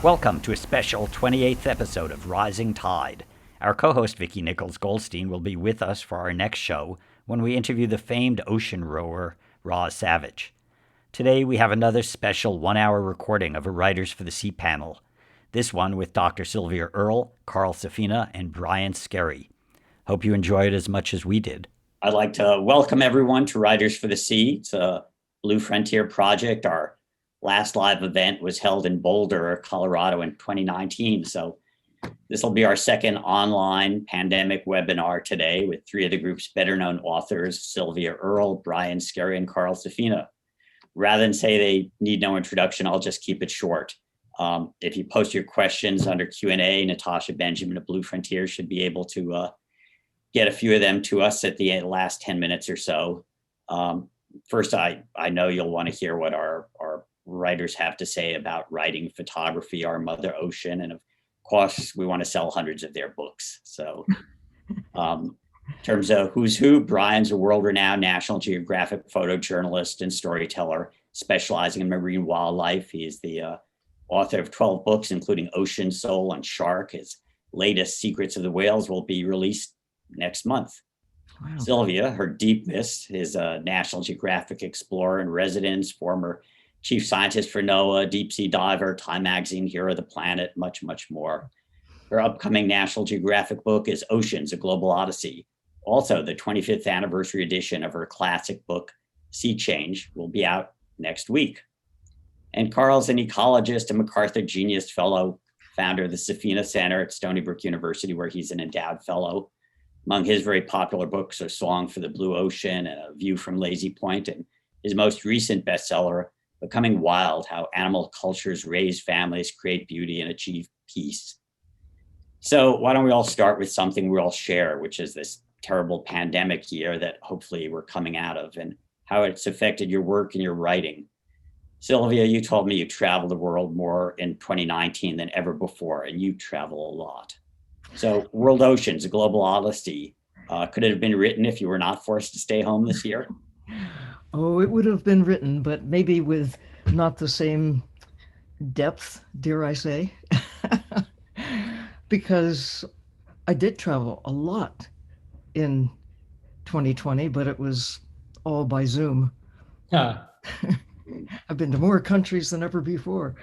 Welcome to a special 28th episode of Rising Tide. Our co-host Vicki Nichols-Goldstein will be with us for our next show when we interview the famed ocean rower Roz Savage. Today we have another special one-hour recording of a Writers for the Sea panel, this one with Dr. Sylvia Earle, Carl Safina, and Brian Skerry. Hope you enjoy it as much as we did. I'd like to welcome everyone to Writers for the Sea. It's a Blue Frontier project. Our last live event was held in Boulder, Colorado in 2019. So this will be our second online pandemic webinar today with three of the group's better known authors, Sylvia Earle, Brian Skerry, and Carl Safina. Rather than say they need no introduction, I'll just keep it short. If you post your questions under Q&A, Natasha Benjamin of Blue Frontier should be able to get a few of them to us at the last 10 minutes or so. First, I know you'll want to hear what our writers have to say about writing photography, our mother ocean, and of course, we want to sell hundreds of their books. So in terms of who's who, Brian's a world-renowned National Geographic photojournalist and storyteller specializing in marine wildlife. He is the author of 12 books, including Ocean, Soul, and Shark. His latest, Secrets of the Whales, will be released next month. Wow. Sylvia, her deepness, is a National Geographic explorer in residence, former chief scientist for NOAA, deep sea diver, Time Magazine, Hero of the Planet, much, much more. Her upcoming National Geographic book is Oceans, A Global Odyssey. Also, the 25th anniversary edition of her classic book, Sea Change, will be out next week. And Carl's an ecologist and MacArthur Genius Fellow, founder of the Safina Center at Stony Brook University, where he's an endowed fellow. Among his very popular books are Song for the Blue Ocean and A View from Lazy Point, and his most recent bestseller, Becoming Wild, How Animal Cultures Raise Families, Create Beauty, and Achieve Peace. So why don't we all start with something we all share, which is this terrible pandemic year that hopefully we're coming out of, and how it's affected your work and your writing. Sylvia, you told me you traveled the world more in 2019 than ever before, and you travel a lot. So World Oceans, A Global Odyssey, could it have been written if you were not forced to stay home this year? Oh, it would have been written, but maybe with not the same depth, dare I say, because I did travel a lot in 2020, but it was all by Zoom. I've been to more countries than ever before,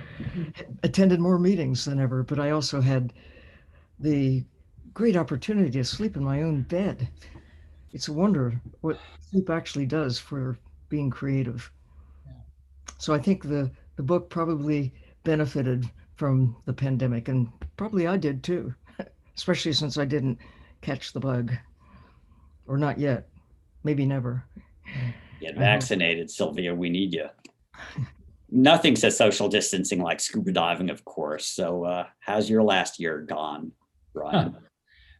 attended more meetings than ever, but I also had the great opportunity to sleep in my own bed. It's a wonder what sleep actually does for being creative. So I think the book probably benefited from the pandemic, and probably I did too, especially since I didn't catch the bug, or not yet, maybe never. Get vaccinated, Sylvia, we need you. Nothing says social distancing like scuba diving, of course. So how's your last year gone, Brian?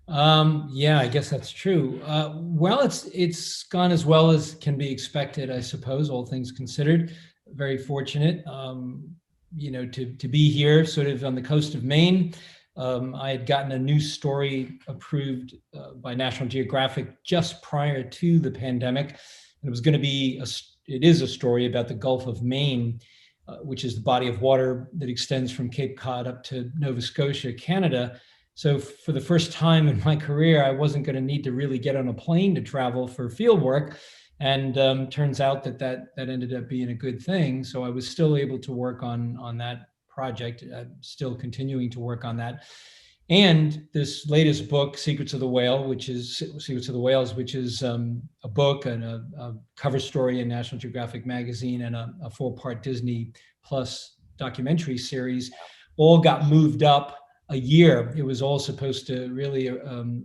Yeah, I guess that's true. Well, it's gone as well as can be expected, I suppose, all things considered. Very fortunate, to be here sort of on the coast of Maine. I had gotten a new story approved by National Geographic just prior to the pandemic. And it was going to be, it is a story about the Gulf of Maine, which is the body of water that extends from Cape Cod up to Nova Scotia, Canada. So for the first time in my career, I wasn't going to need to really get on a plane to travel for field work. And turns out that ended up being a good thing. So I was still able to work on that project, still continuing to work on that. And this latest book, Secrets of the Whales, which is a book and a cover story in National Geographic magazine and a 4-part Disney Plus documentary series, all got moved up a year. It was all supposed to really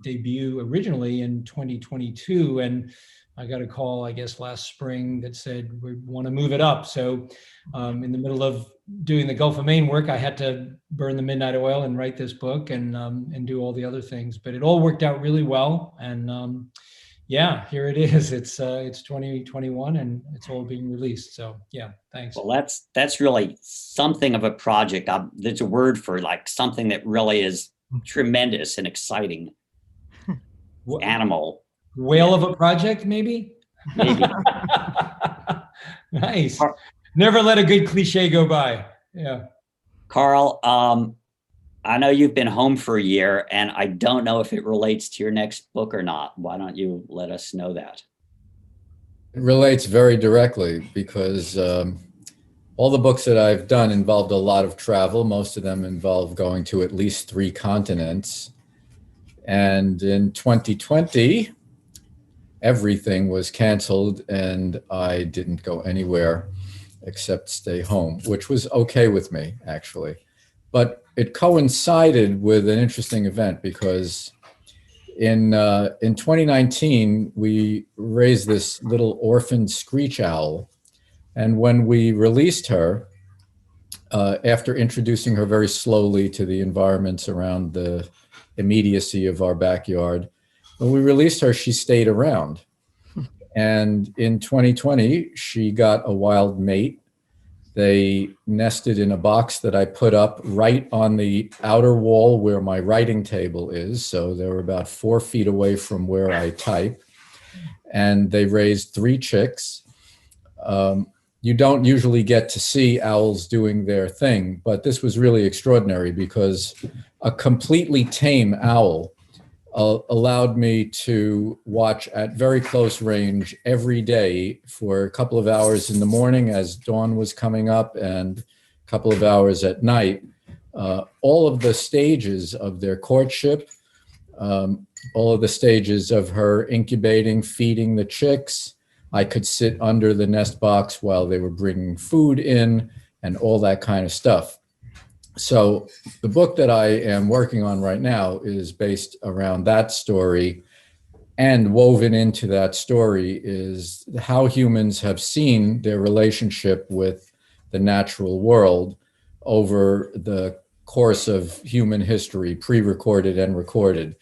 debut originally in 2022. And I got a call, I guess, last spring that said, we want to move it up. So in the middle of doing the Gulf of Maine work, I had to burn the midnight oil and write this book and do all the other things. But it all worked out really well. And yeah, here it is. It's 2021 and it's all being released. So yeah, thanks. Well, that's really something of a project. There's a word for like something that really is tremendous and exciting. Animal. Whale of a project, maybe? Maybe. Nice. Never let a good cliche go by. Yeah. Carl, I know you've been home for a year, and I don't know if it relates to your next book or not. Why don't you let us know that? It relates very directly because all the books that I've done involved a lot of travel. Most of them involve going to at least 3 continents. And in 2020, everything was canceled and I didn't go anywhere except stay home, which was okay with me, actually. But it coincided with an interesting event because in 2019, we raised this little orphan screech owl. And when we released her, after introducing her very slowly to the environments around the immediacy of our backyard, when we released her, she stayed around. And in 2020, she got a wild mate. They nested in a box that I put up right on the outer wall where my writing table is. So they were about 4 feet away from where I type. And they raised 3 chicks. You don't usually get to see owls doing their thing, but this was really extraordinary because a completely tame owl allowed me to watch at very close range every day for a couple of hours in the morning as dawn was coming up and a couple of hours at night. All of the stages of their courtship, all of the stages of her incubating, feeding the chicks. I could sit under the nest box while they were bringing food in and all that kind of stuff. So the book that I am working on right now is based around that story, and woven into that story is how humans have seen their relationship with the natural world over the course of human history, pre-recorded and recorded.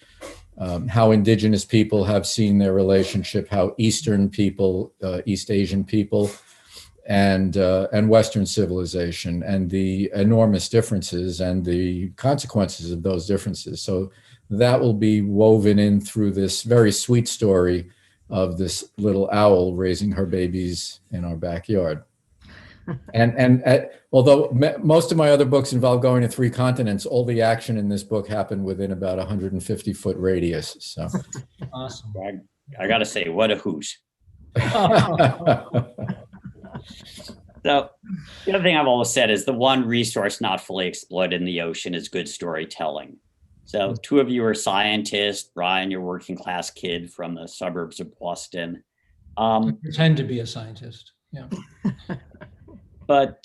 How indigenous people have seen their relationship, how Eastern people, East Asian people, and Western civilization, and the enormous differences and the consequences of those differences. So that will be woven in through this very sweet story of this little owl raising her babies in our backyard. And although most of my other books involve going to 3 continents, all the action in this book happened within about 150-foot radius. So Awesome. I got to say, what a hoot. So the other thing I've always said is the one resource not fully exploited in the ocean is good storytelling. So 2 of you are scientists. Brian, you're a working class kid from the suburbs of Boston. I pretend to be a scientist. Yeah. But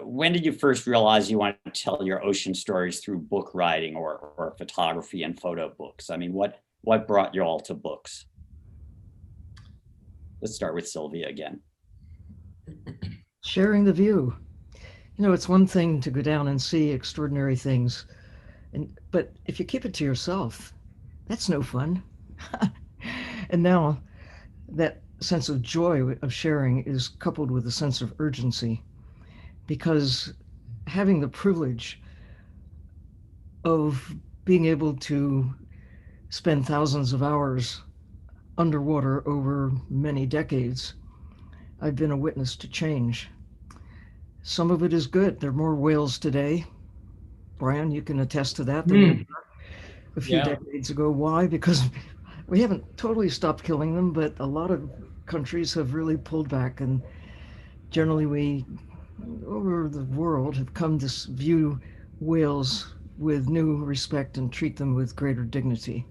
when did you first realize you wanted to tell your ocean stories through book writing or photography and photo books? I mean, what brought you all to books? Let's start with Sylvia again. Sharing the view. You know, it's one thing to go down and see extraordinary things, but if you keep it to yourself, that's no fun. And now that sense of joy of sharing is coupled with a sense of urgency, because having the privilege of being able to spend thousands of hours underwater over many decades, I've been a witness to change. Some of it is good. There are more whales today. Brian, you can attest to that. A few decades ago. Why? Because we haven't totally stopped killing them, but a lot of countries have really pulled back, and generally we over the world have come to view whales with new respect and treat them with greater dignity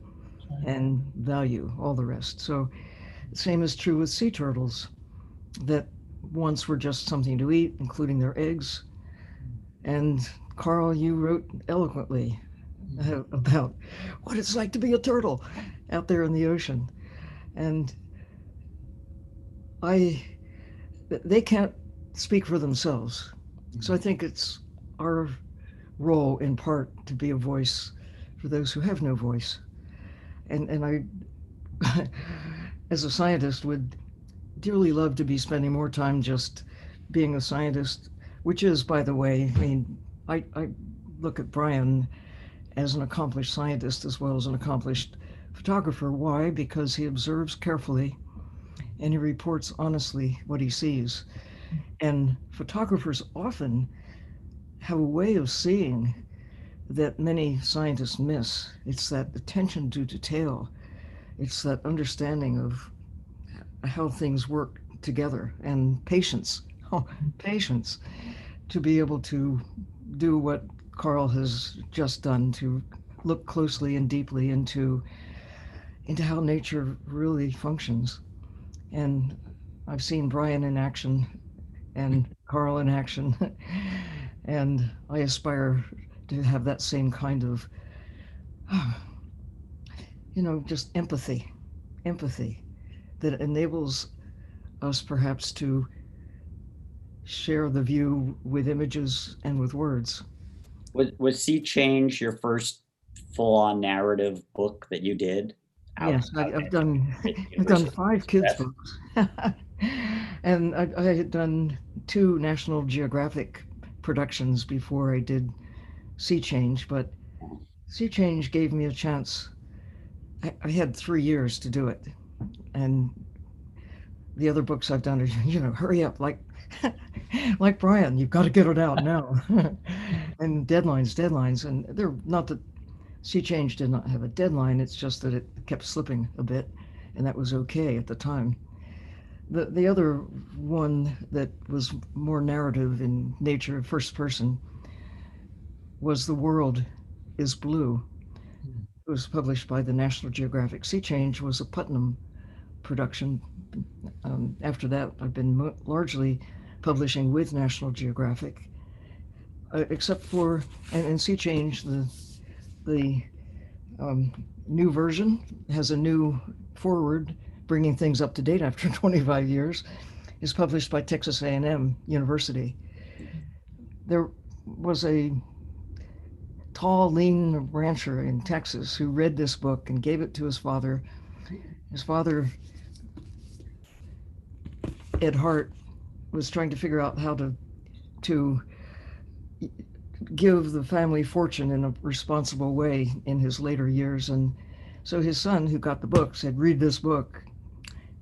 and value, all the rest. So the same is true with sea turtles that once were just something to eat, including their eggs. And Carl, you wrote eloquently about what it's like to be a turtle out there in the ocean. And they can't speak for themselves. So I think it's our role in part to be a voice for those who have no voice. And I, as a scientist, would dearly love to be spending more time just being a scientist, which is, by the way, I mean, I look at Brian as an accomplished scientist as well as an accomplished photographer. Why? Because he observes carefully and he reports honestly what he sees. And photographers often have a way of seeing that many scientists miss. It's that attention to detail. It's that understanding of how things work together, and patience. Oh, patience to be able to do what Carl has just done, to look closely and deeply into how nature really functions. And I've seen Brian in action and Carl in action, and I aspire to have that same kind of, just empathy that enables us perhaps to share the view with images and with words. Was Sea Change your first full-on narrative book that you did? Yes, I've done 5 kids books, and I had done 2 National Geographic productions before I did Sea Change. But Sea Change gave me a chance. I had 3 years to do it, and the other books I've done are, hurry up, like Brian, you've got to get it out now, and deadlines, and they're not that Sea Change did not have a deadline. It's just that it kept slipping a bit, and that was okay at the time. The other one that was more narrative in nature, first person, was The World is Blue. It was published by the National Geographic. Sea Change was a Putnam production. After that, I've been largely publishing with National Geographic, except for, and Sea Change, the new version has a new foreword, bringing things up to date after 25 years, is published by Texas A&M University. There was a tall, lean rancher in Texas who read this book and gave it to his father. His father, Ed Hart, was trying to figure out how to give the family fortune in a responsible way in his later years. And so his son, who got the book, said, read this book.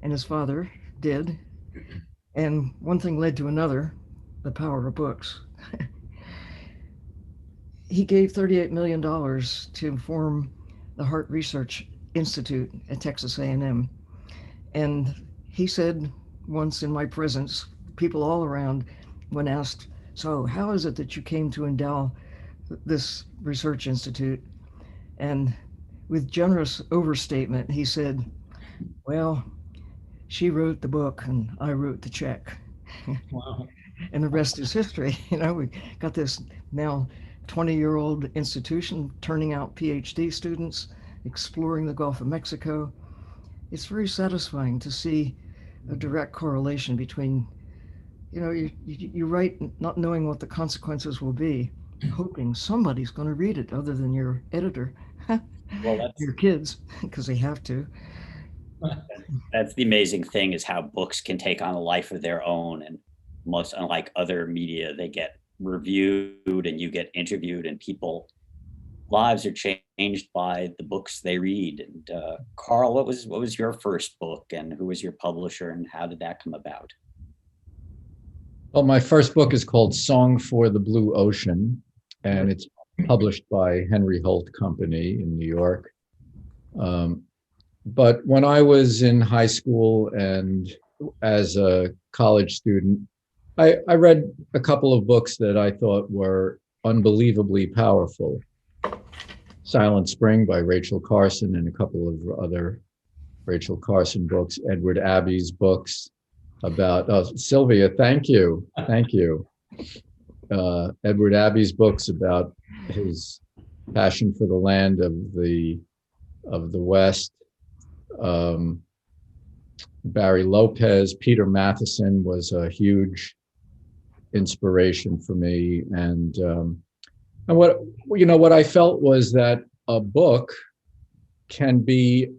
And his father did. And one thing led to another, the power of books. He gave $38 million to form the Hart Research Institute at Texas A&M. And he said once in my presence, people all around, when asked, so how is it that you came to endow this research institute? And with generous overstatement, he said, well, she wrote the book and I wrote the check. Wow. And the rest is history. We got this now 20-year-old institution turning out PhD students, exploring the Gulf of Mexico. It's very satisfying to see a direct correlation between, you write not knowing what the consequences will be, hoping somebody's going to read it other than your editor, well, your kids, because they have to. That's the amazing thing, is how books can take on a life of their own. And most unlike other media, they get reviewed and you get interviewed, and people lives are changed by the books they read. And Carl, what was your first book, and who was your publisher, and how did that come about? Well, my first book is called Song for the Blue Ocean, and it's published by Henry Holt Company in New York. But when I was in high school and as a college student, I read a couple of books that I thought were unbelievably powerful. Silent Spring by Rachel Carson, and a couple of other Rachel Carson books, Edward Abbey's books about, Sylvia, thank you. Edward Abbey's books about his passion for the land of the West. Barry Lopez, Peter Matheson was a huge inspiration for me. And what I felt was that a book can be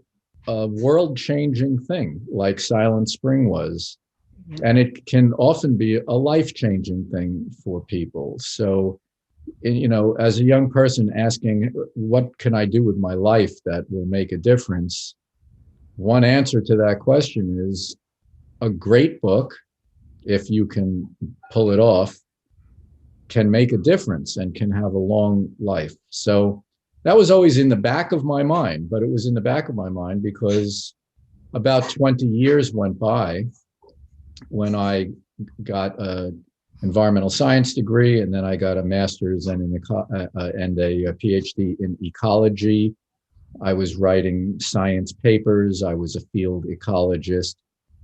a world-changing thing, like Silent Spring was. And it can often be a life-changing thing for people. So, as a young person asking, what can I do with my life that will make a difference? One answer to that question is a great book, if you can pull it off, can make a difference and can have a long life. So that was always in the back of my mind, but it was in the back of my mind because about 20 years went by when I got an environmental science degree, and then I got a master's and a PhD in ecology. I was writing science papers. I was a field ecologist.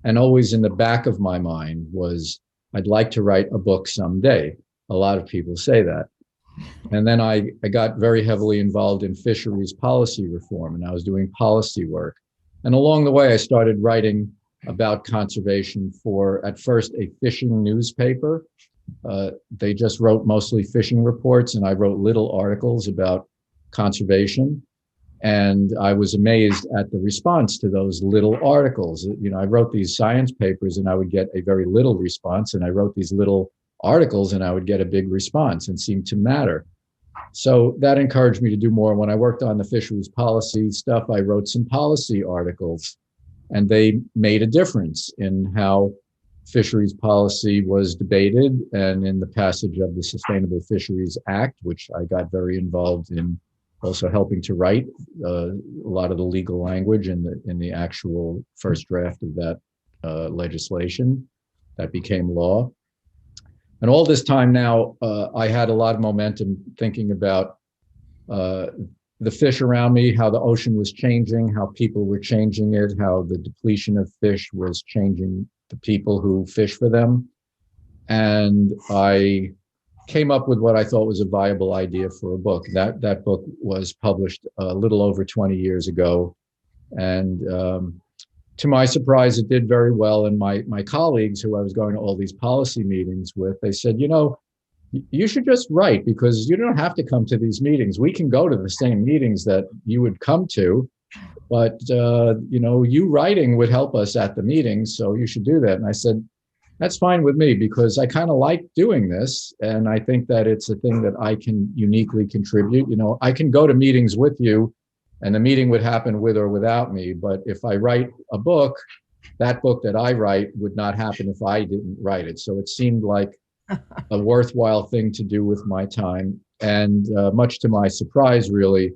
And always in the back of my mind was, I'd like to write a book someday. A lot of people say that. And then I got very heavily involved in fisheries policy reform, and I was doing policy work. And along the way, I started writing about conservation for, at first, a fishing newspaper. They just wrote mostly fishing reports, and I wrote little articles about conservation. And I was amazed at the response to those little articles. You know, I wrote these science papers and I would get a very little response, and I wrote these little articles and I would get a big response and seemed to matter. So that encouraged me to do more. When I worked on the fisheries policy stuff, I wrote some policy articles, and they made a difference in how fisheries policy was debated and in the passage of the Sustainable Fisheries Act, which I got very involved in, also helping to write a lot of the legal language in the actual first draft of that legislation that became law. And all this time now, I had a lot of momentum thinking about the fish around me, how the ocean was changing, how people were changing it, how the depletion of fish was changing the people who fish for them. And I came up with what I thought was a viable idea for a book. That book was published a little over 20 years ago. And to my surprise, it did very well. And my colleagues who I was going to all these policy meetings with, they said, you know, you should just write, because you don't have to come to these meetings. We can go to the same meetings that you would come to, but you know, you writing would help us at the meetings, so you should do that. And I said, that's fine with me, because I kind of like doing this, and I think that it's a thing that I can uniquely contribute. You know, I can go to meetings with you, and the meeting would happen with or without me, but if I write a book, that book that I write would not happen if I didn't write it. So it seemed like a worthwhile thing to do with my time. And much to my surprise, really,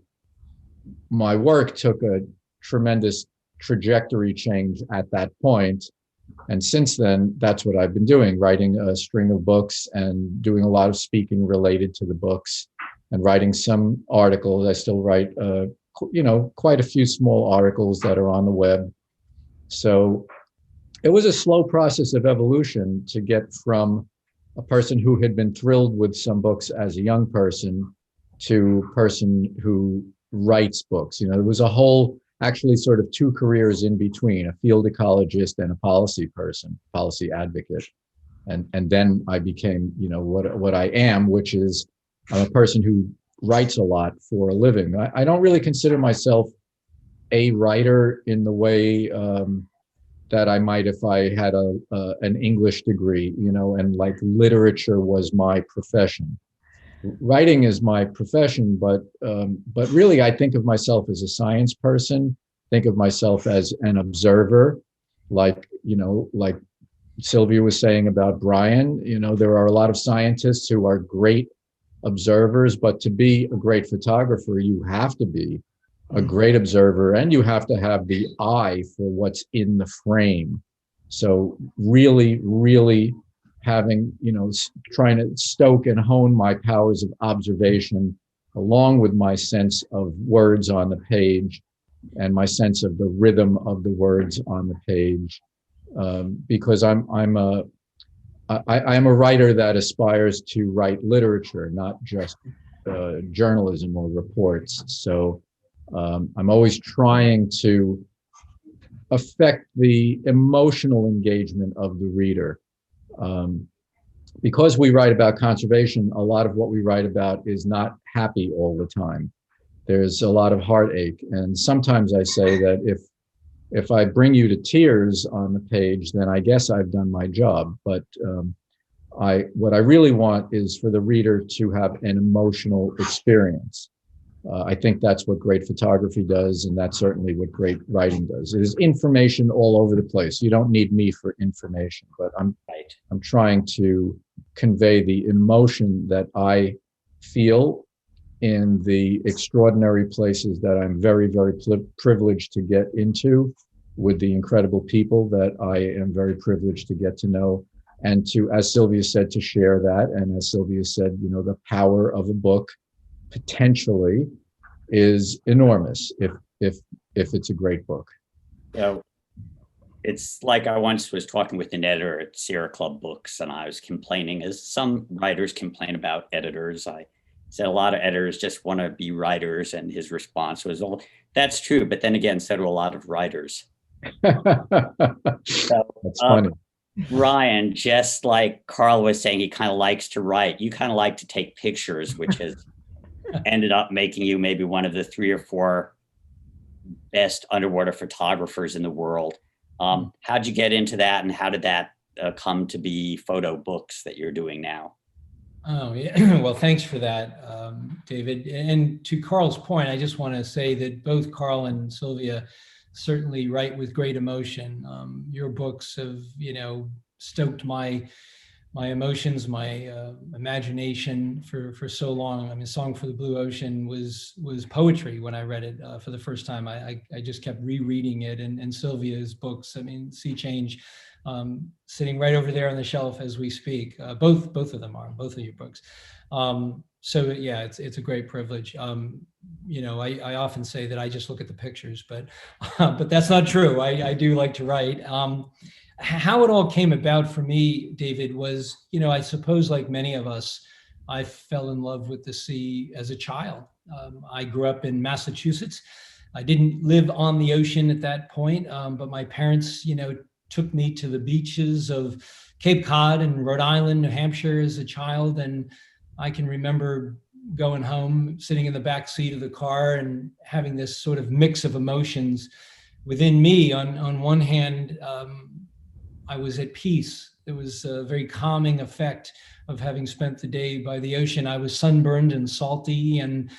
my work took a tremendous trajectory change at that point. And since then, that's what I've been doing, writing a string of books and doing a lot of speaking related to the books and writing some articles. I still write, you know, quite a few small articles that are on the web. So it was a slow process of evolution to get from a person who had been thrilled with some books as a young person to a person who writes books. You know, there was a whole, actually sort of two careers in between, a field ecologist and a policy person, policy advocate. And then I became, you know, what I am, which is I'm a person who writes a lot for a living. I don't really consider myself a writer in the way that I might if I had an English degree, you know, and like literature was my profession. Writing is my profession, but really I think of myself as a science person, think of myself as an observer, like, you know, like Sylvia was saying about Brian. You know, there are a lot of scientists who are great observers, but to be a great photographer, you have to be a great observer, and you have to have the eye for what's in the frame. So really, really having, you know, trying to stoke and hone my powers of observation, along with my sense of words on the page and my sense of the rhythm of the words on the page, because I'm a writer that aspires to write literature, not just journalism or reports. So I'm always trying to affect the emotional engagement of the reader. Because we write about conservation, a lot of what we write about is not happy all the time. There's a lot of heartache. And sometimes I say that if I bring you to tears on the page, then I guess I've done my job. But what I really want is for the reader to have an emotional experience. I think that's what great photography does, and that's certainly what great writing does. There's information all over the place. You don't need me for information, but I'm trying to convey the emotion that I feel in the extraordinary places that I'm very, very privileged to get into, with the incredible people that I am very privileged to get to know, and to, as Sylvia said, to share that. And as Sylvia said, you know, the power of a book potentially is enormous if it's a great book. So it's like I once was talking with an editor at Sierra Club Books, and I was complaining, as some writers complain about editors. I said a lot of editors just want to be writers, and his response was, "Well, that's true, but then again, so do a lot of writers." So, That's funny. Ryan, just like Carl was saying, he kind of likes to write. You kind of like to take pictures, which has ended up making you maybe one of the 3 or 4 best underwater photographers in the world. How'd you get into that, and how did that come to be photo books that you're doing now? Oh, yeah. Well, thanks for that, David. And to Carl's point, I just want to say that both Carl and Sylvia certainly write with great emotion. Your books have, you know, stoked my emotions, my imagination for so long. I mean, Song for the Blue Ocean was poetry when I read it for the first time. I just kept rereading it, and Sylvia's books, I mean, Sea Change, sitting right over there on the shelf as we speak. Both of them are, both of your books. So yeah, it's a great privilege. You know, I often say that I just look at the pictures, but that's not true. I do like to write. How it all came about for me, David, was, you know, I suppose like many of us, I fell in love with the sea as a child. I grew up in Massachusetts. I didn't live on the ocean at that point, but my parents, you know, took me to the beaches of Cape Cod and Rhode Island, New Hampshire as a child. And I can remember going home, sitting in the back seat of the car and having this sort of mix of emotions within me. On one hand, I was at peace. There was a very calming effect of having spent the day by the ocean. I was sunburned and salty and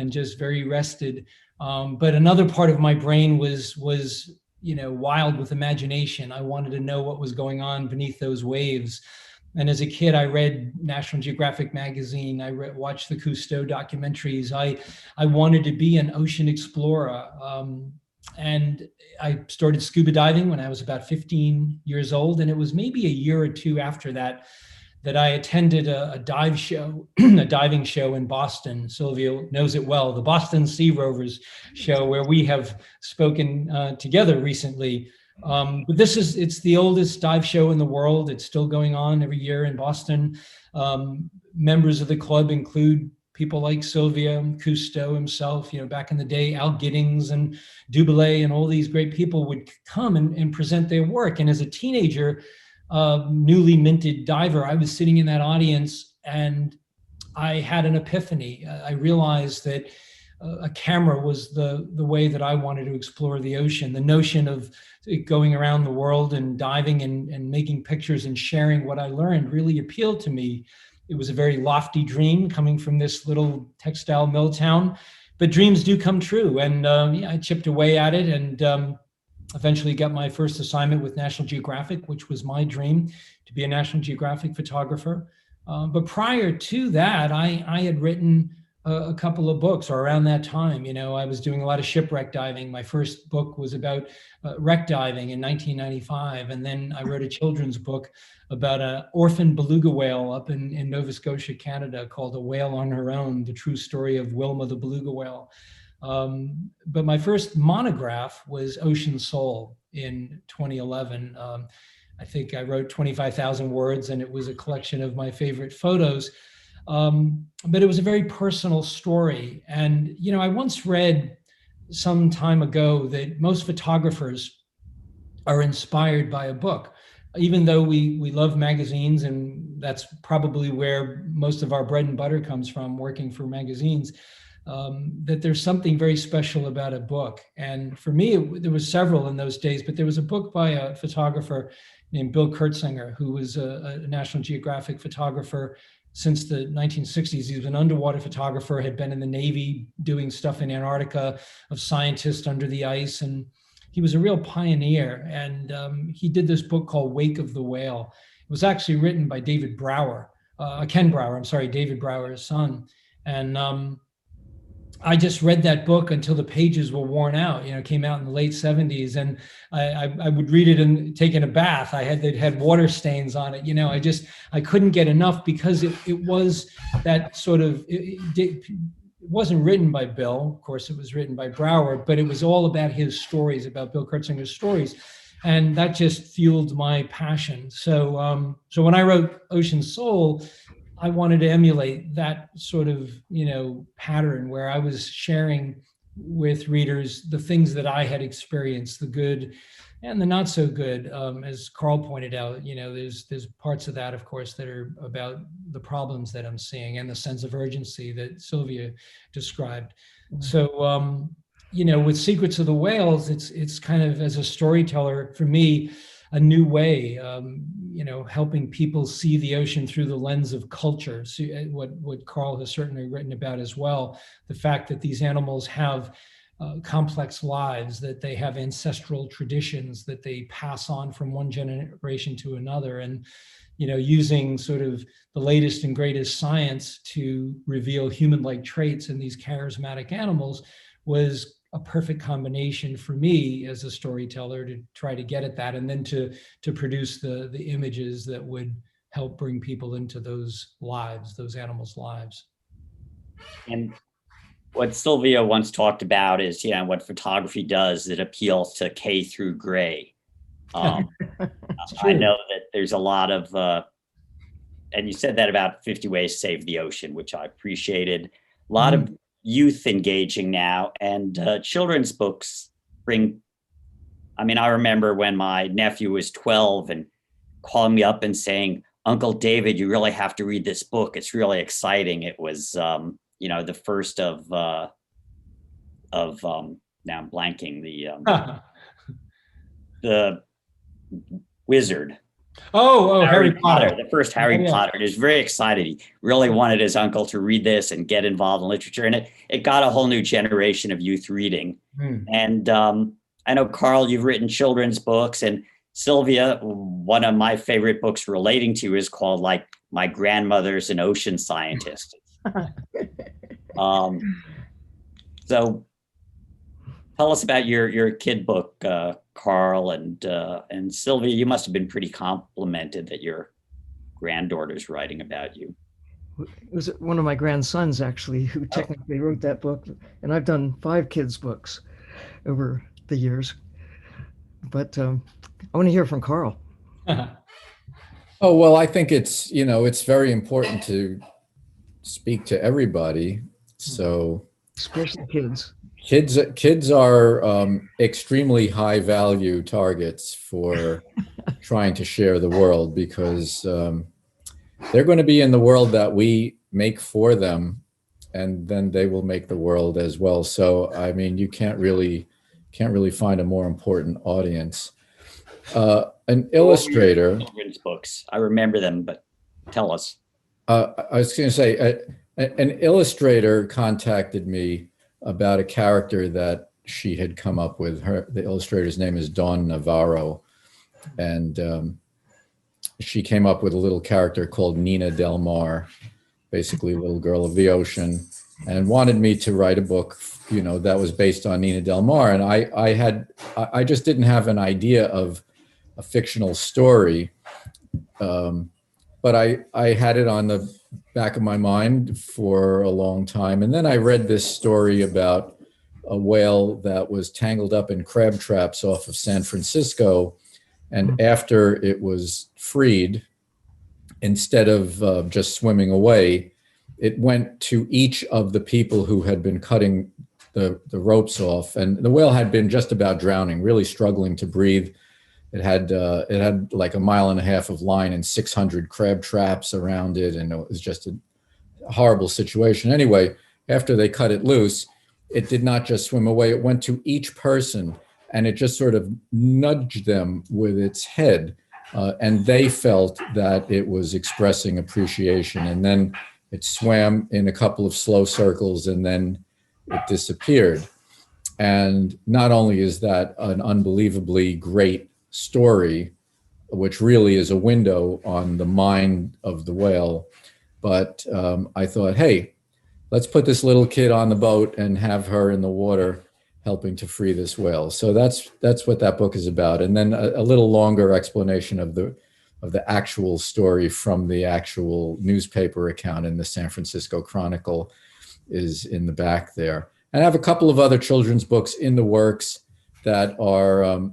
just very rested. But another part of my brain was, you know, wild with imagination. I wanted to know what was going on beneath those waves. And as a kid, I read National Geographic magazine. I watched the Cousteau documentaries. I wanted to be an ocean explorer. And I started scuba diving when I was about 15 years old. And it was maybe a year or 2 after that I attended a dive show, a diving show in Boston. Sylvia knows it well, the Boston Sea Rovers show, where we have spoken together recently. But it's the oldest dive show in the world. It's still going on every year in Boston. Members of the club include people like Sylvia, Cousteau himself, you know, back in the day, Al Giddings and Dubélé and all these great people would come and present their work. And as a teenager, newly minted diver, I was sitting in that audience and I had an epiphany. I realized that a camera was the way that I wanted to explore the ocean. The notion of going around the world and diving and making pictures and sharing what I learned really appealed to me. It was a very lofty dream coming from this little textile mill town, but dreams do come true. And yeah, I chipped away at it and eventually got my first assignment with National Geographic, which was my dream, to be a National Geographic photographer. But prior to that, I had written a couple of books, or around that time, you know, I was doing a lot of shipwreck diving. My first book was about wreck diving in 1995. And then I wrote a children's book about an orphan beluga whale up in Nova Scotia, Canada, called A Whale on Her Own, the true story of Wilma the beluga whale. But my first monograph was Ocean Soul in 2011. I think I wrote 25,000 words, and it was a collection of my favorite photos. But it was a very personal story. And, you know, I once read some time ago that most photographers are inspired by a book. Even though we love magazines, and that's probably where most of our bread and butter comes from, working for magazines, that there's something very special about a book. And for me, there was several in those days, but there was a book by a photographer named Bill Kurtzinger, who was a National Geographic photographer since the 1960s. He was an underwater photographer, had been in the Navy doing stuff in Antarctica of scientists under the ice. And he was a real pioneer. And he did this book called Wake of the Whale. It was actually written by David Brower, Ken Brower, I'm sorry, David Brower's son. And I just read that book until the pages were worn out. It came out in the late 70s, and I would read it and taking a bath. It had water stains on it. I couldn't get enough, because it was that sort of, it wasn't written by Bill. Of course, it was written by Brower, but it was all about his stories, about Bill Kurtzinger's stories. And that just fueled my passion. So when I wrote Ocean Soul, I wanted to emulate that sort of, pattern where I was sharing with readers the things that I had experienced, the good and the not so good. As Carl pointed out, there's parts of that, of course, that are about the problems that I'm seeing and the sense of urgency that Sylvia described. So, with Secrets of the Whales, it's kind of, as a storyteller, for me, a new way, helping people see the ocean through the lens of culture. So what Carl has certainly written about as well, the fact that these animals have complex lives, that they have ancestral traditions that they pass on from one generation to another, and using sort of the latest and greatest science to reveal human-like traits in these charismatic animals was a perfect combination for me as a storyteller, to try to get at that, and then to produce the images that would help bring people into those lives, those animals' lives. And what Sylvia once talked about is, what photography does, it appeals to K through gray. I know that there's a lot of, and you said that about 50 Ways to Save the Ocean, which I appreciated. A lot of youth engaging now, and children's books bring, I remember when my nephew was 12 and calling me up and saying, "Uncle David, you really have to read this book. It's really exciting." It was, the first of now I'm blanking, the wizard. Harry Potter. The first Harry Potter. He was very excited. He really wanted his uncle to read this and get involved in literature. And it got a whole new generation of youth reading. And I know, Carl, you've written children's books. And Sylvia, one of my favorite books relating to you is called, like, My Grandmother's an Ocean Scientist. So tell us about your kid book, Carl, and Sylvia. You must have been pretty complimented that your granddaughter's writing about you. It was one of my grandsons, actually, who technically wrote that book. And I've done 5 kids' books over the years. But I want to hear from Carl. Oh, well, I think it's, it's very important to speak to everybody. So especially kids. Kids are extremely high value targets for trying to share the world, because they're going to be in the world that we make for them, and then they will make the world as well. So, you can't really find a more important audience. An illustrator. Children's books. I remember them, but tell us. I was going to say, an illustrator contacted me about a character that she had come up with. The illustrator's name is Dawn Navarro, and she came up with a little character called Nina Del Mar, basically Little Girl of the Ocean, and wanted me to write a book, that was based on Nina Del Mar. And I just didn't have an idea of a fictional story, but I had it on the back of my mind for a long time. And then I read this story about a whale that was tangled up in crab traps off of San Francisco. And after it was freed, instead of just swimming away, it went to each of the people who had been cutting the ropes off. And the whale had been just about drowning, really struggling to breathe. It had like 1.5 miles of line and 600 crab traps around it. And it was just a horrible situation. Anyway, after they cut it loose, it did not just swim away. It went to each person, and it just sort of nudged them with its head. And they felt that it was expressing appreciation. And then it swam in a couple of slow circles, and then it disappeared. And not only is that an unbelievably great story, which really is a window on the mind of the whale, but I thought, hey, let's put this little kid on the boat and have her in the water helping to free this whale. So that's what that book is about. And then a little longer explanation of the actual story from the actual newspaper account in the San Francisco Chronicle is in the back there. And I have a couple of other children's books in the works that are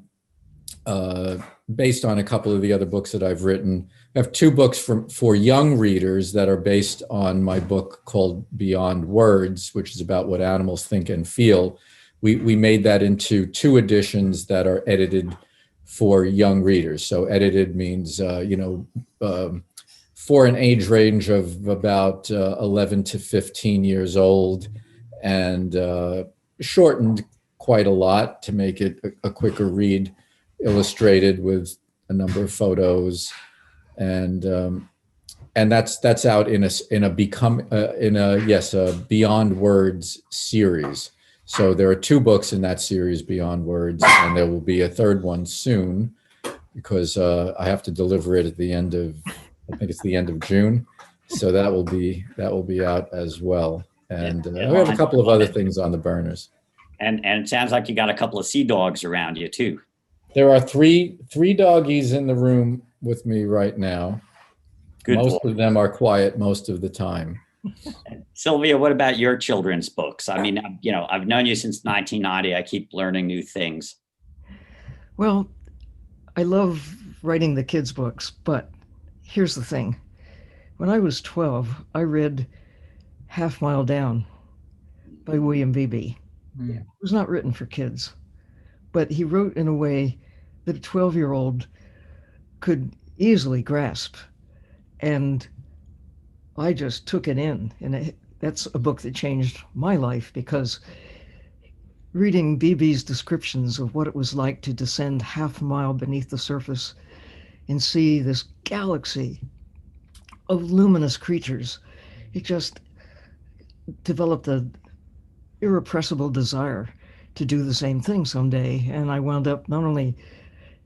based on a couple of the other books that I've written. I have two books for young readers that are based on my book called Beyond Words, which is about what animals think and feel. We made that into two editions that are edited for young readers. So edited means, for an age range of about 11 to 15 years old, and shortened quite a lot to make it a quicker read, illustrated with a number of photos, and that's out in a Beyond Words series. So there are two books in that series, Beyond Words, and there will be a third one soon, because I have to deliver it at the end of, I think it's the end of June. So that will be out as well. And we have a couple of other things on the burners. And it sounds like you got a couple of sea dogs around you too. There are three doggies in the room with me right now. Good most boy. of them are quiet most of the time. Sylvia, what about your children's books? I mean, I've known you since 1990. I keep learning new things. Well, I love writing the kids' books, but here's the thing. When I was 12, I read Half Mile Down by William Beebe. Yeah. It was not written for kids, but he wrote in a way that a 12-year-old could easily grasp. And I just took it in. And that's a book that changed my life, because reading Beebe's descriptions of what it was like to descend half a mile beneath the surface and see this galaxy of luminous creatures, it just developed an irrepressible desire to do the same thing someday. And I wound up not only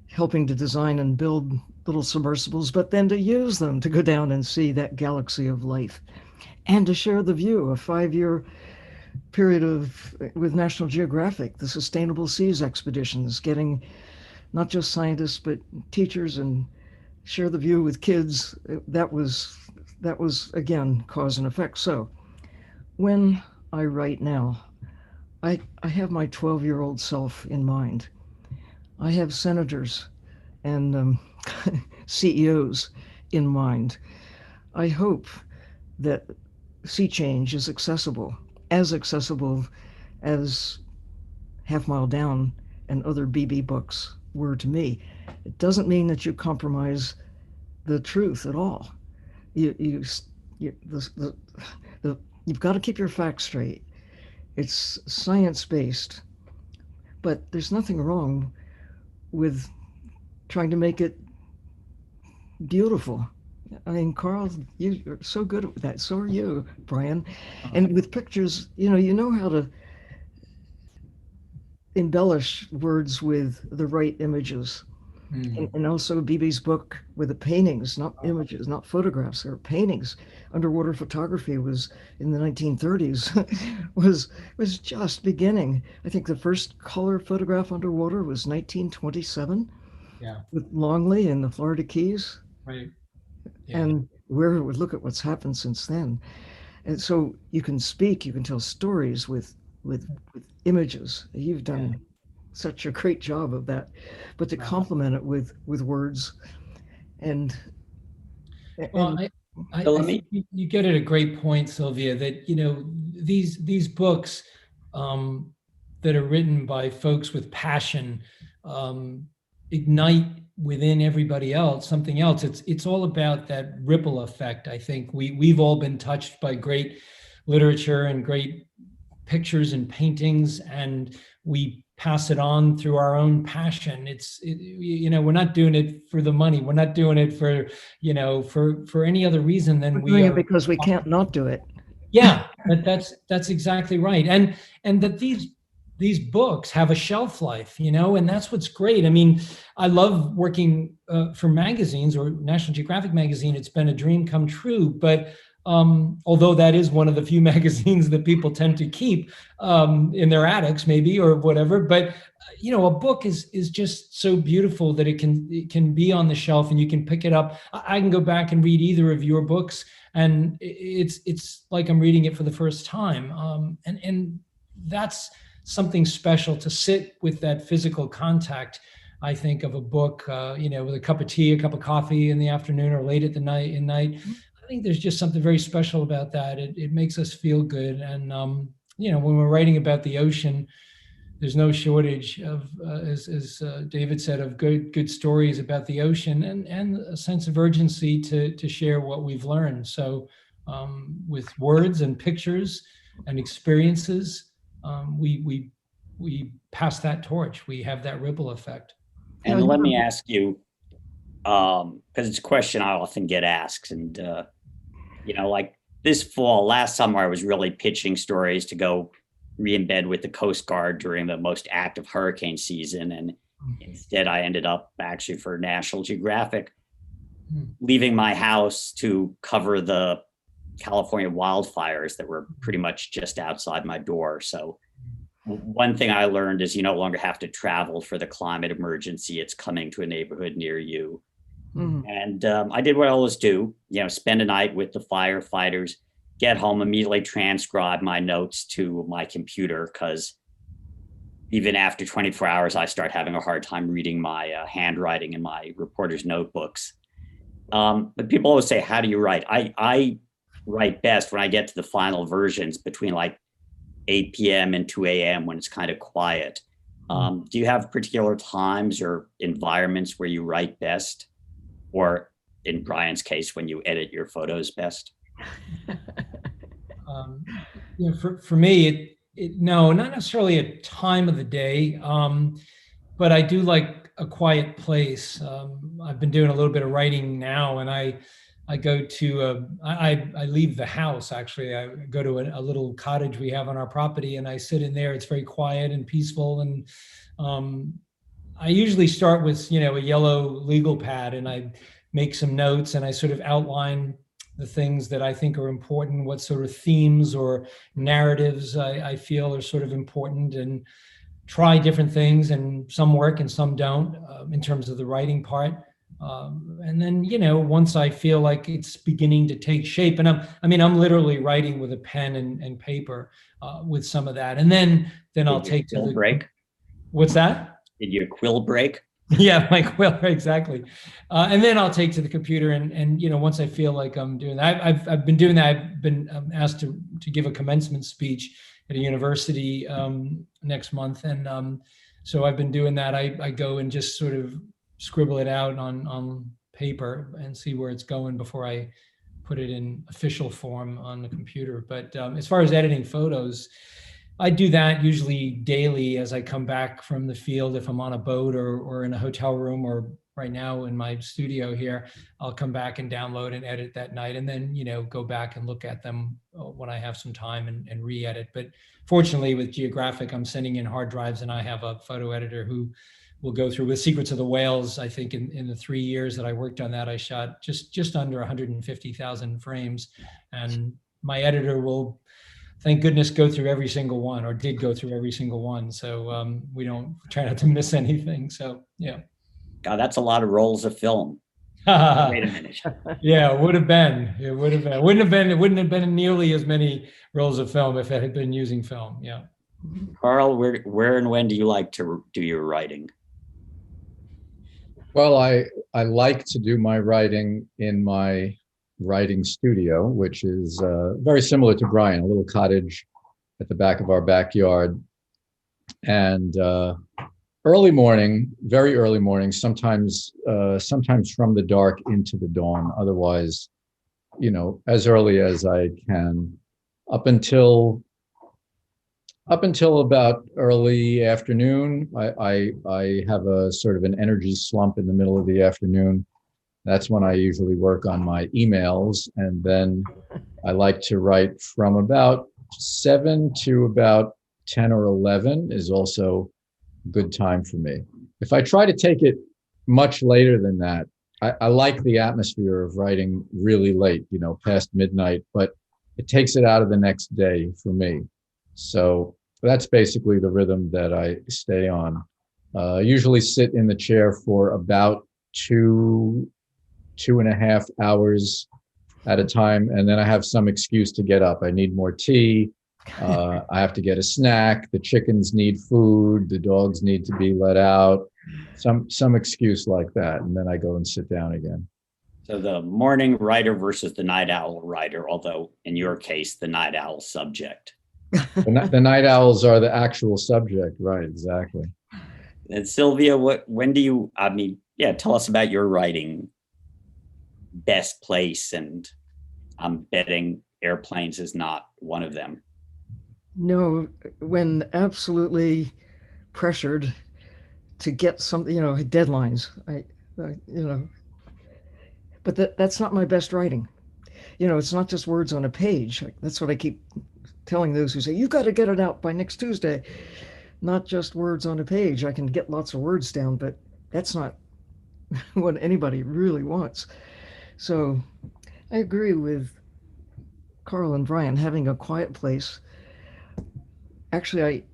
helping to design and build little submersibles, but then to use them to go down and see that galaxy of life, and to share the view, a 5-year period with National Geographic, the Sustainable Seas expeditions, getting not just scientists, but teachers, and share the view with kids. That was again, cause and effect. So when I write now, I have my 12-year-old self in mind. I have senators and CEOs in mind. I hope that sea change is accessible as Half Mile Down and other Beebe books were to me. It doesn't mean that you compromise the truth at all. You've got to keep your facts straight. It's science-based, but there's nothing wrong with trying to make it beautiful. I mean, Carl, you're so good at that. So are you, Brian. And with pictures, you know how to embellish words with the right images. And also Beebe's book with the paintings, not images, not photographs, or paintings. Underwater photography was in the 1930s, was just beginning. I think the first color photograph underwater was 1927. Yeah. With Longley in the Florida Keys. Right. Yeah. And look at what's happened since then. And so you can speak, you can tell stories with images. You've done such a great job of that, but to complement it with words and I think you get at a great point, Sylvia, that these books that are written by folks with passion ignite within everybody else something else. It's all about that ripple effect. I think we've all been touched by great literature and great pictures and paintings, and we pass it on through our own passion. We're not doing it for the money. We're not doing it for any other reason than we're doing it because we can't not do it. Yeah, that's exactly right. And that these books have a shelf life, and that's what's great. I mean, I love working for magazines or National Geographic magazine. It's been a dream come true, but although that is one of the few magazines that people tend to keep in their attics, maybe, or whatever. But a book is just so beautiful that it can be on the shelf and you can pick it up. I can go back and read either of your books, and it's like I'm reading it for the first time. And that's something special, to sit with that physical contact, I think, of a book, with a cup of tea, a cup of coffee in the afternoon or late at the night. I think there's just something very special about that. It makes us feel good. And, when we're writing about the ocean, there's no shortage of, as David said, of good stories about the ocean, and a sense of urgency to share what we've learned. So with words and pictures and experiences, we pass that torch. We have that ripple effect. And let me ask you, because it's a question I often get asked, and like this fall, last summer, I was really pitching stories to go re-embed with the Coast Guard during the most active hurricane season, and instead I ended up actually for National Geographic leaving my house to cover the California wildfires that were pretty much just outside my door. So one thing I learned is you no longer have to travel for the climate emergency. It's coming to a neighborhood near you. And I did what I always do, spend a night with the firefighters, get home, immediately transcribe my notes to my computer, because even after 24 hours, I start having a hard time reading my handwriting in my reporter's notebooks. But people always say, how do you write? I write best when I get to the final versions between like 8 p.m. and 2 a.m. when it's kind of quiet. Do you have particular times or environments where you write best? Or in Brian's case, when you edit your photos best? For me, no, not necessarily a time of the day, but I do like a quiet place. I've been doing a little bit of writing now, and I go to I leave the house. Actually, I go to a little cottage we have on our property, and I sit in there. It's very quiet and peaceful, and I usually start with a yellow legal pad, and I make some notes, and I sort of outline the things that I think are important, what sort of themes or narratives I feel are sort of important, and try different things, and some work and some don't in terms of the writing part. And then, once I feel like it's beginning to take shape, and I'm literally writing with a pen and paper with some of that. And then I'll take to the break. What's that? Did your quill break? Yeah, my quill, exactly. And then I'll take to the computer, and once I feel like I'm doing that, I've been doing that. I've been asked to give a commencement speech at a university next month, and so I've been doing that. I go and just sort of scribble it out on paper and see where it's going before I put it in official form on the computer. But as far as editing photos, I do that usually daily as I come back from the field. If I'm on a boat or in a hotel room, or right now in my studio here, I'll come back and download and edit that night, and then go back and look at them when I have some time and re-edit. But fortunately with Geographic, I'm sending in hard drives, and I have a photo editor who will go through. With Secrets of the Whales, I think in the 3 years that I worked on that, I shot just under 150,000 frames, and my editor will, thank goodness, go through every single one, or did go through every single one. So we don't try not to miss anything. So yeah. God, that's a lot of rolls of film. Wait a minute. Yeah, it would have been. It wouldn't have been nearly as many rolls of film if it had been using film. Yeah. Carl, where and when do you like to do your writing? Well, I like to do my writing in my writing studio, which is very similar to Brian, a little cottage at the back of our backyard. And early morning, very early morning, sometimes from the dark into the dawn. Otherwise, as early as I can, up until about early afternoon. I have a sort of an energy slump in the middle of the afternoon. That's when I usually work on my emails. And then I like to write from about 7 to about 10 or 11 is also a good time for me. If I try to take it much later than that, I like the atmosphere of writing really late, past midnight, but it takes it out of the next day for me. So that's basically the rhythm that I stay on. I usually sit in the chair for about 2.5 hours at a time, and then I have some excuse to get up. I need more tea. I have to get a snack. The chickens need food. The dogs need to be let out. Some excuse like that, and then I go and sit down again. So the morning writer versus the night owl writer, although in your case, the night owl subject. The night owls are the actual subject, right? Exactly. And Sylvia, tell us about your writing best place, and I'm betting airplanes is not one of them. No, when absolutely pressured to get something, deadlines. But that's not my best writing. It's not just words on a page. That's what I keep telling those who say, you've got to get it out by next Tuesday. Not just words on a page. I can get lots of words down, but that's not what anybody really wants. So I agree with Carl and Brian, having a quiet place. Actually,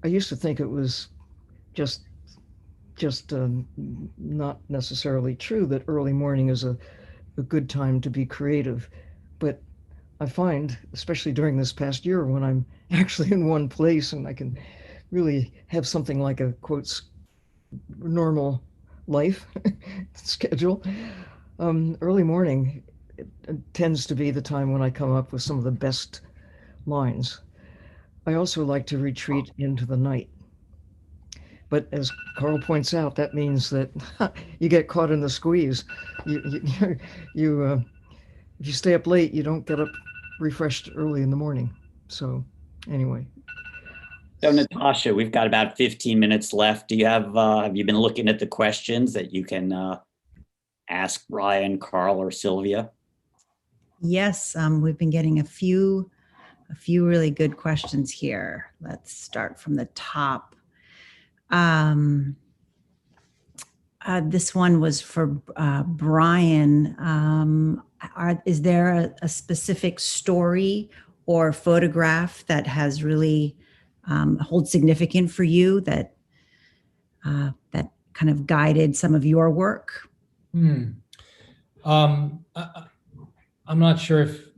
I used to think it was just not necessarily true that early morning is a good time to be creative. But I find, especially during this past year, when I'm actually in one place and I can really have something like a quotes normal life schedule, early morning it tends to be the time when I come up with some of the best lines. I also like to retreat into the night. But as Carl points out, that means that you get caught in the squeeze. If you stay up late, you don't get up refreshed early in the morning. So anyway. So Natasha, we've got about 15 minutes left. Do you have you been looking at the questions that you can ask Brian, Carl, or Sylvia? Yes, we've been getting a few really good questions here. Let's start from the top. This one was for Brian. Is there a specific story or photograph that has really holds significant for you that kind of guided some of your work? I'm not sure if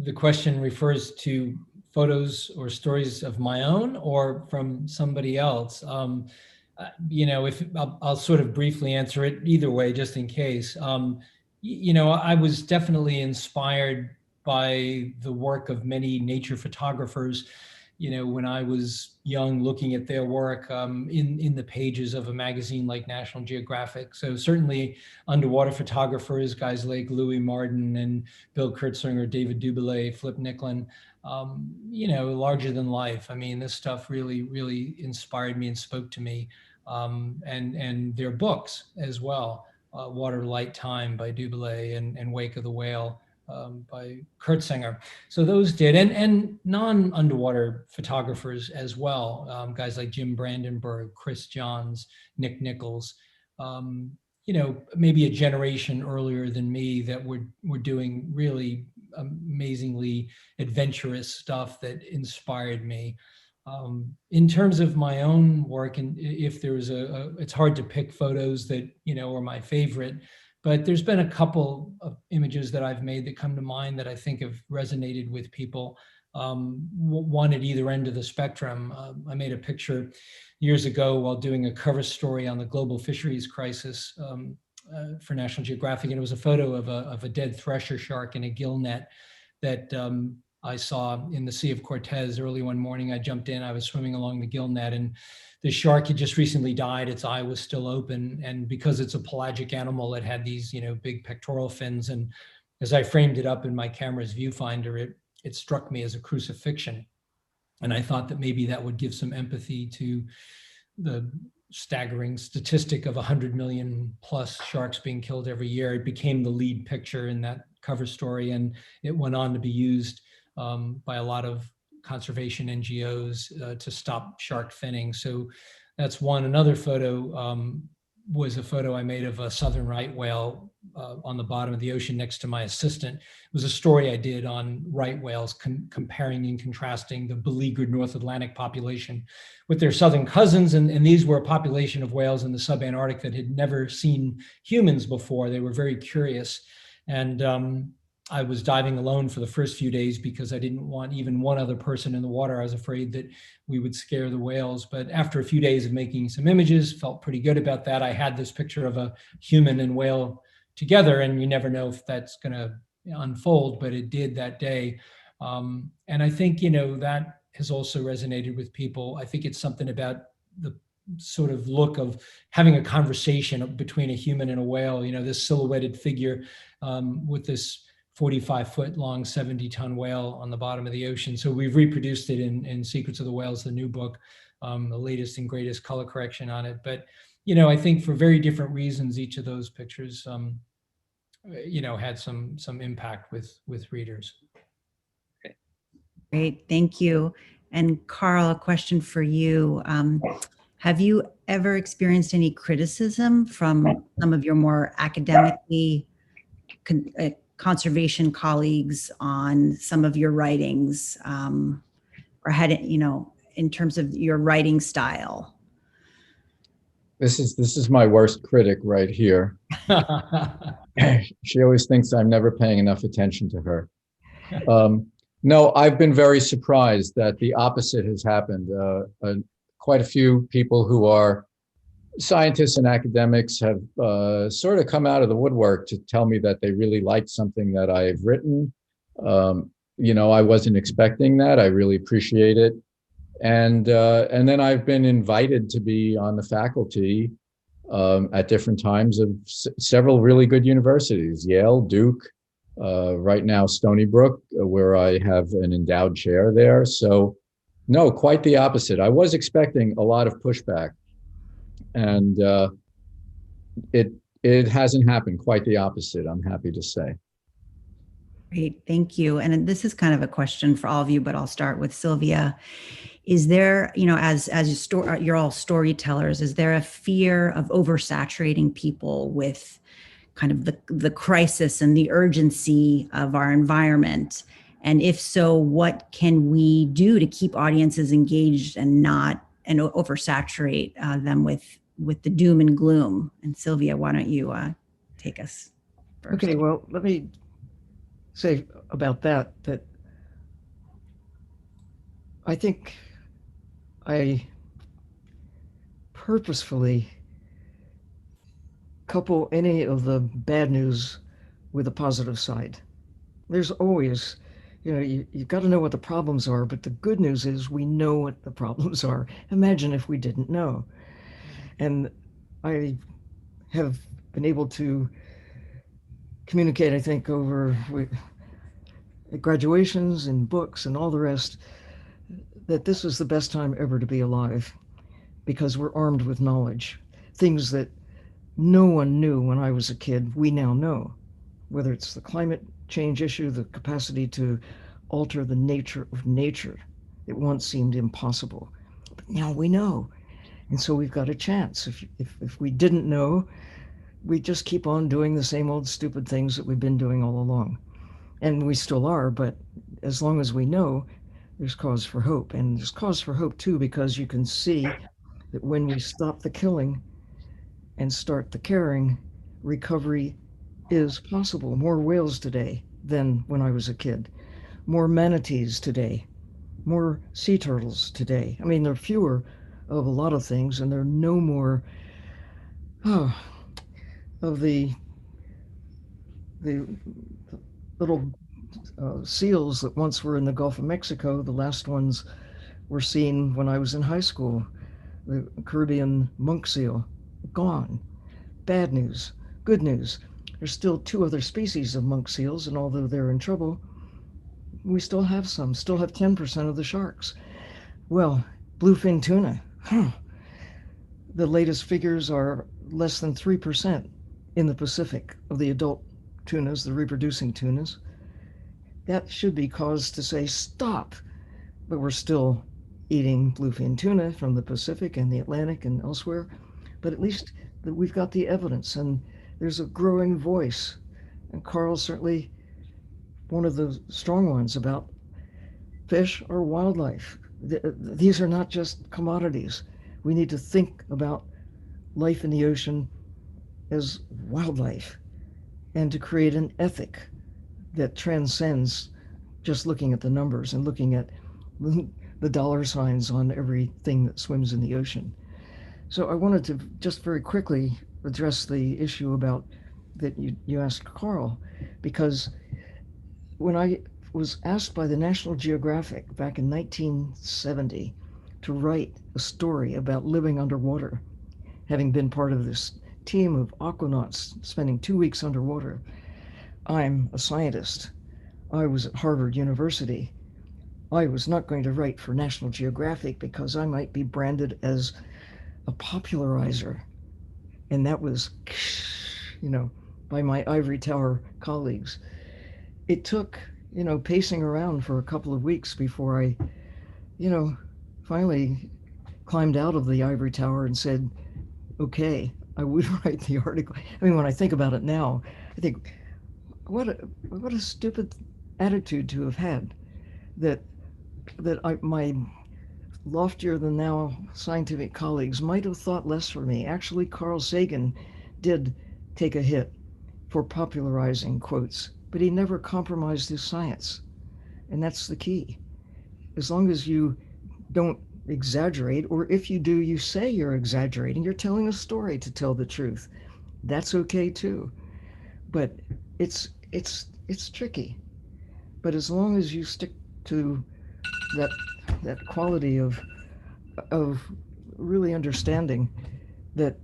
the question refers to photos or stories of my own or from somebody else. If I'll sort of briefly answer it either way, just in case. I was definitely inspired by the work of many nature photographers, when I was young, looking at their work in the pages of a magazine like National Geographic. So certainly underwater photographers, guys like Louis Martin and Bill Kurtzinger, David Duboulet, Flip Nicklin, larger than life. I mean, this stuff really, really inspired me and spoke to me. And their books as well, Water, Light, Time by Duboulet and Wake of the Whale by Kurtzinger. So those did, and non-underwater photographers as well, guys like Jim Brandenburg, Chris Johns, Nick Nichols, maybe a generation earlier than me that were doing really amazingly adventurous stuff that inspired me. In terms of my own work, and if there's it's hard to pick photos that, are my favorite, but there's been a couple of images that I've made that come to mind that I think have resonated with people. One at either end of the spectrum. I made a picture years ago while doing a cover story on the global fisheries crisis for National Geographic, and it was a photo of a dead thresher shark in a gill net that I saw in the Sea of Cortez early one morning. I jumped in, I was swimming along the gill net, and the shark had just recently died. Its eye was still open. And because it's a pelagic animal, it had these, big pectoral fins. And as I framed it up in my camera's viewfinder, it struck me as a crucifixion. And I thought that maybe that would give some empathy to the staggering statistic of 100 million plus sharks being killed every year. It became the lead picture in that cover story, and it went on to be used by a lot of conservation NGOs to stop shark finning. So that's one. Another photo was a photo I made of a southern right whale on the bottom of the ocean next to my assistant. It was a story I did on right whales, comparing and contrasting the beleaguered North Atlantic population with their southern cousins. And these were a population of whales in the subantarctic that had never seen humans before. They were very curious. And I was diving alone for the first few days because I didn't want even one other person in the water. I was afraid that we would scare the whales. But after a few days of making some images, felt pretty good about that. I had this picture of a human and whale together, and you never know if that's going to unfold, but it did that day. And I think, that has also resonated with people. I think it's something about the sort of look of having a conversation between a human and a whale, this silhouetted figure with this 45-foot long, 70-ton whale on the bottom of the ocean. So we've reproduced it in Secrets of the Whales, the new book, the latest and greatest color correction on it. But, I think for very different reasons, each of those pictures, had some impact with readers. Great, thank you. And Carl, a question for you. Have you ever experienced any criticism from some of your more academically conservation colleagues on some of your writings, or had it, in terms of your writing style? This is my worst critic right here. She always thinks I'm never paying enough attention to her. No, I've been very surprised that the opposite has happened. Quite a few people who are scientists and academics have sort of come out of the woodwork to tell me that they really liked something that I've written. I wasn't expecting that. I really appreciate it. And then I've been invited to be on the faculty at different times of several really good universities, Yale, Duke, right now Stony Brook, where I have an endowed chair there. So no, quite the opposite. I was expecting a lot of pushback, and it hasn't happened. Quite the opposite, I'm happy to say. Great, thank you. And this is kind of a question for all of you, but I'll start with Sylvia. Is there, as you're all storytellers, is there a fear of oversaturating people with kind of the crisis and the urgency of our environment? And if so, what can we do to keep audiences engaged and not oversaturate them with the doom and gloom? And Sylvia, why don't you take us first? Okay, well, let me say about that I think I purposefully couple any of the bad news with a positive side. There's always, you've got to know what the problems are, but the good news is we know what the problems are. Imagine if we didn't know. And I have been able to communicate, I think, over graduations and books and all the rest, that this is the best time ever to be alive, because we're armed with knowledge. Things that no one knew when I was a kid, we now know. Whether it's the climate change issue, the capacity to alter the nature of nature, it once seemed impossible, but now we know. And so we've got a chance. If we didn't know, we just keep on doing the same old stupid things that we've been doing all along. And we still are, but as long as we know, there's cause for hope. And there's cause for hope too, because you can see that when we stop the killing and start the caring, recovery is possible. More whales today than when I was a kid. More manatees today. More sea turtles today. I mean, there are fewer of a lot of things, and there are no more of the little seals that once were in the Gulf of Mexico. The last ones were seen when I was in high school. The Caribbean monk seal, gone. Bad news. Good news. There's still 2 other species of monk seals, and although they're in trouble, we still have some, still have 10% of the sharks. Well, bluefin tuna. The latest figures are less than 3% in the Pacific of the adult tunas, the reproducing tunas. That should be cause to say stop, but we're still eating bluefin tuna from the Pacific and the Atlantic and elsewhere. But at least we've got the evidence, and there's a growing voice. And Carl's certainly one of the strong ones about fish or wildlife. These are not just commodities. We need to think about life in the ocean as wildlife and to create an ethic that transcends just looking at the numbers and looking at the dollar signs on everything that swims in the ocean. So I wanted to just very quickly address the issue about that you asked Carl, because when I was asked by the National Geographic back in 1970 to write a story about living underwater, having been part of this team of aquanauts spending 2 weeks underwater, I'm a scientist. I was at Harvard University. I was not going to write for National Geographic because I might be branded as a popularizer. And that was, by my ivory tower colleagues. It took, pacing around for a couple of weeks before I, finally climbed out of the ivory tower and said, okay, I would write the article. I mean, when I think about it now, I think, what a stupid attitude to have had, that my loftier than now scientific colleagues might have thought less for me. Actually, Carl Sagan did take a hit for popularizing quotes, but he never compromised his science. And that's the key. As long as you don't exaggerate, or if you do, you say you're exaggerating, you're telling a story to tell the truth. That's okay too. But it's tricky. But as long as you stick to that quality of really understanding that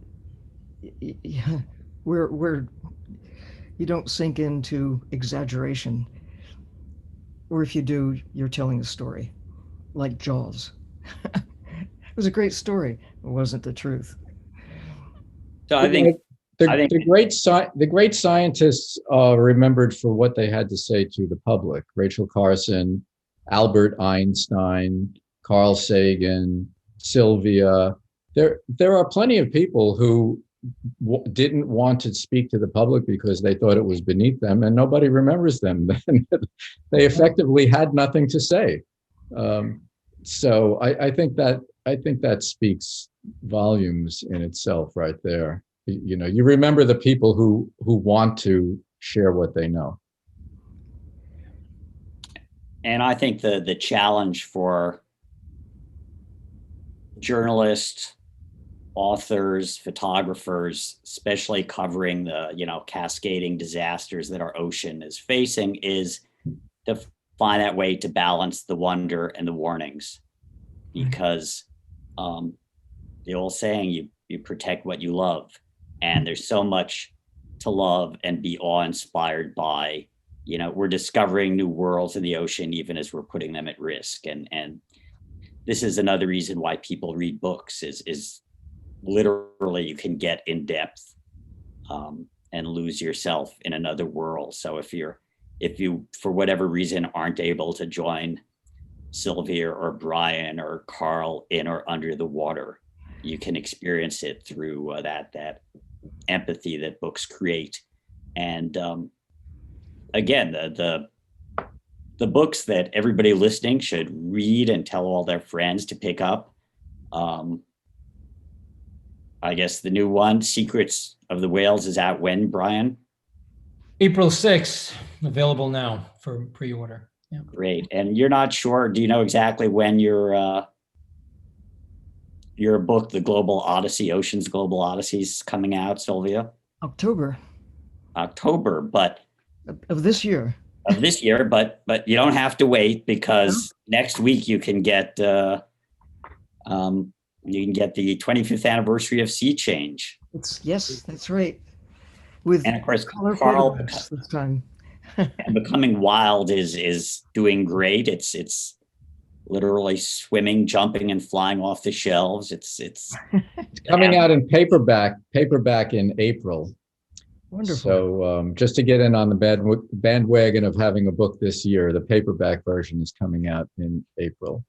where you don't sink into exaggeration, or if you do, you're telling a story, like Jaws. It was a great story. It wasn't the truth. So I think the great scientists are remembered for what they had to say to the public. Rachel Carson, Albert Einstein, Carl Sagan, Sylvia. There are plenty of people who didn't want to speak to the public because they thought it was beneath them, and nobody remembers them. They effectively had nothing to say. So I think that speaks volumes in itself, right there. You remember the people who want to share what they know. And I think the challenge for journalists, authors, photographers, especially covering the cascading disasters that our ocean is facing, is to find that way to balance the wonder and the warnings, because the old saying, you protect what you love, and there's so much to love and be awe-inspired by. We're discovering new worlds in the ocean even as we're putting them at risk, and this is another reason why people read books, is literally you can get in depth and lose yourself in another world. So if you for whatever reason aren't able to join Sylvia or Brian or Carl in or under the water, you can experience it through that empathy that books create. And again, the books that everybody listening should read and tell all their friends to pick up. I guess the new one, Secrets of the Whales, is out when, Brian? April 6th, available now for pre-order. Yeah. Great. And you're not sure, do you know exactly when your book, The Global Odyssey, Ocean's Global Odyssey, is coming out, Sylvia? October, but of this year. But you don't have to wait, because next week you can get the 25th anniversary of Sea Change. Yes, that's right. And of course, Carl this time. And Becoming Wild is doing great. It's literally swimming, jumping, and flying off the shelves. It's coming out in paperback in April. Wonderful. So just to get in on the bandwagon of having a book this year, the paperback version is coming out in April.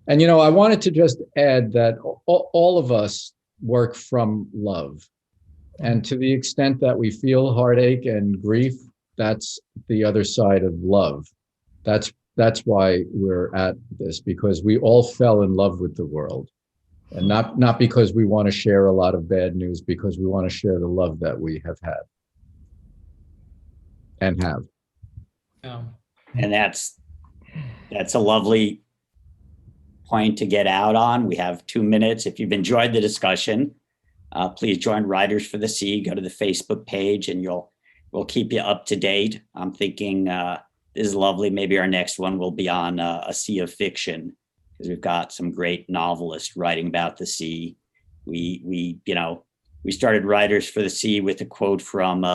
And, I wanted to just add that all of us work from love. And to the extent that we feel heartache and grief, that's the other side of love. That's why we're at this, because we all fell in love with the world. And not because we want to share a lot of bad news, because we want to share the love that we have had and have. Yeah. And that's a lovely point to get out on. We have 2 minutes. If you've enjoyed the discussion, please join Writers for the Sea. Go to the Facebook page, and we'll keep you up to date. I'm thinking this is lovely. Maybe our next one will be on a sea of fiction, because we've got some great novelists writing about the sea. We started Writers for the Sea with a quote from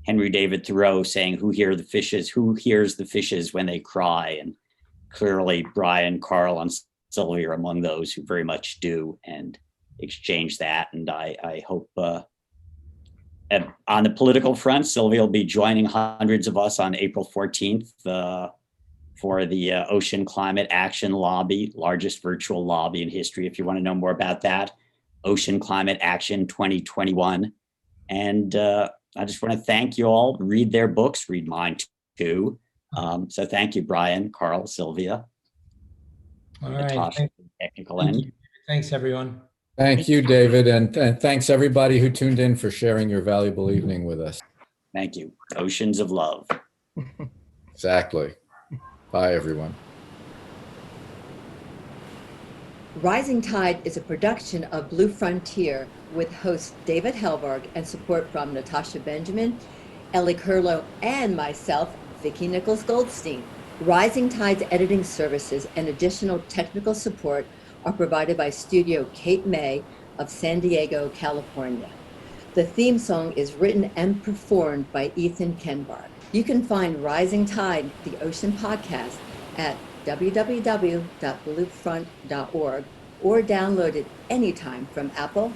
Henry David Thoreau saying, Who hears the fishes when they cry? And clearly Brian, Carl, and Sylvia are among those who very much do and exchange that. And I hope on the political front, Sylvia will be joining hundreds of us on April 14th for the Ocean Climate Action Lobby, largest virtual lobby in history. If you want to know more about that, Ocean Climate Action 2021. And I just want to thank you all. Read their books, read mine too. So thank you, Brian, Carl, Sylvia. All right. Technical end. Thanks, everyone. Thank you, David. And thanks everybody who tuned in for sharing your valuable evening with us. Thank you. Oceans of love. Exactly. Bye, everyone. Rising Tide is a production of Blue Frontier with host David Helberg and support from Natasha Benjamin, Ellie Curlow, and myself, Vicki Nichols Goldstein. Rising Tide's editing services and additional technical support are provided by Studio Cape May of San Diego, California. The theme song is written and performed by Ethan Kenbar. You can find Rising Tide, the Ocean Podcast, at www.bluefront.org or download it anytime from Apple,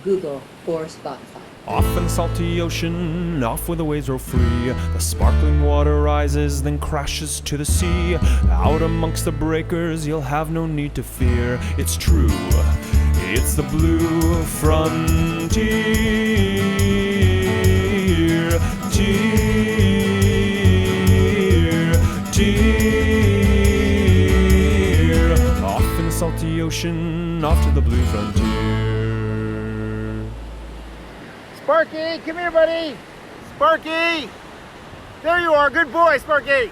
Google, or Spotify. Off in the salty ocean, off where the waves roll free, the sparkling water rises, then crashes to the sea. Out amongst the breakers, you'll have no need to fear. It's true, it's the blue frontier. Off in the salty ocean, off to the blue frontier. Sparky, come here, buddy. Sparky! There you are, good boy, Sparky.